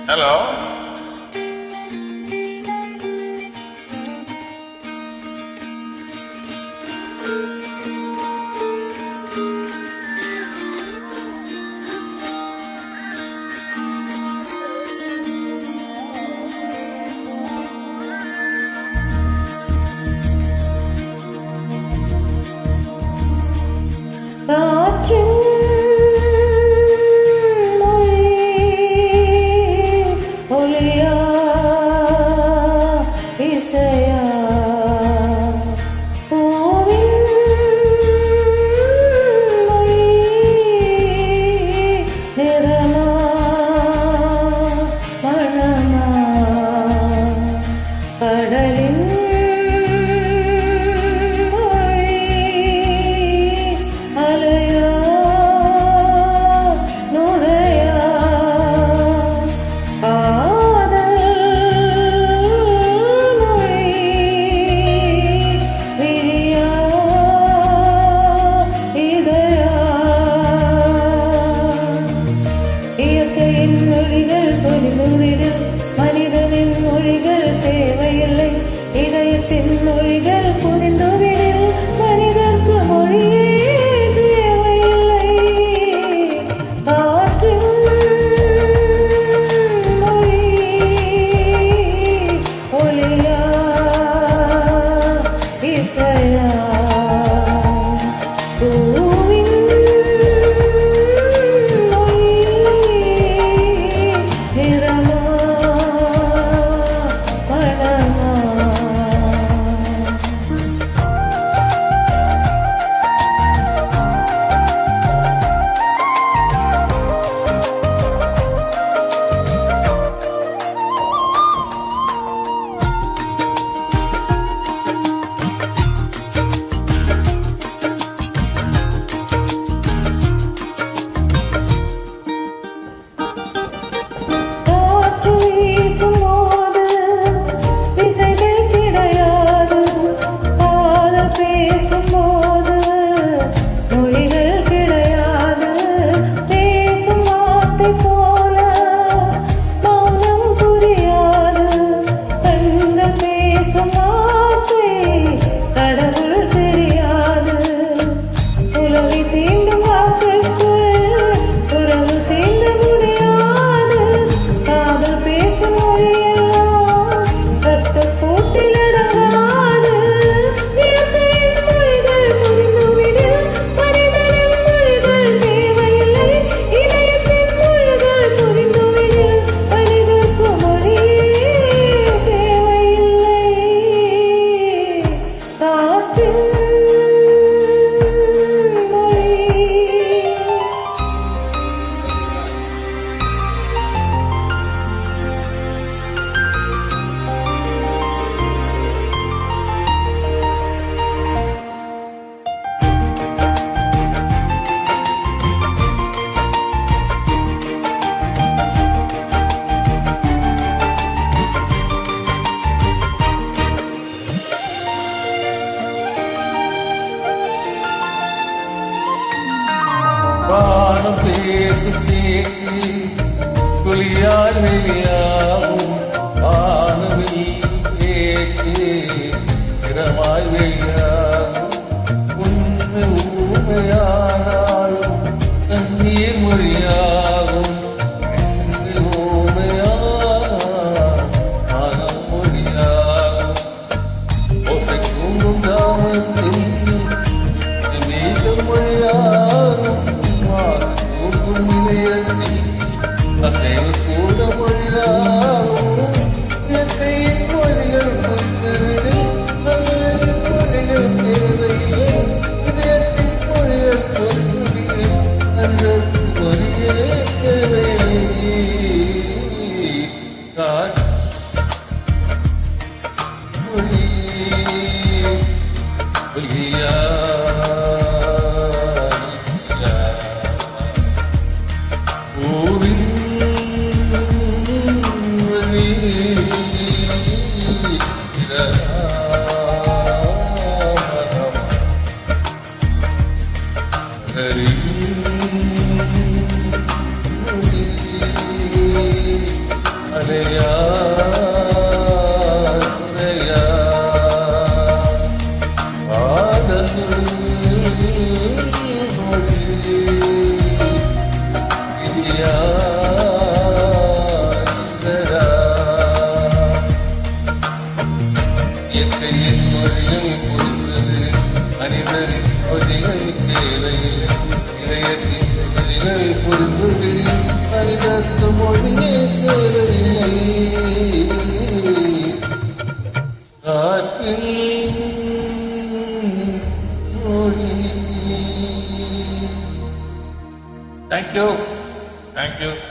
Hello. வானம் பேசும் பேச்சு குளியாய் வெளியாகும் வானவில் பேச்சு திறமாய் வெளியாகும் உண்மை ஊமையானாலும் கண்ணீர் மொழியாகும் என்று ஊமையானால் மனம் மொழியாகும் ஓசை தூங்கும் தாமன் நீக்கம் மொழியாகும் அசைவு கூட மொழியாகும் இயற்கையின் மொழிகள் புரிந்துவிடு நல்லதின் மொழிகள் தேவையில்லை இதயத்தின் மொழிகள் பொறுப்புவிடு அதற்கு மொழியே தேவையில்லை மொழி மொழியா குறையா குறையா ஆதலில் மொழி இனியா இயற்கையின் மொழியை புரிந்தது மனிதரின் மொழிகள் தேவையில் இதயத்தின் மொழிகளை புரிந்தது மனிதற்கு மொழியே தேவையில்லை காற்றில் மொழி. Thank you.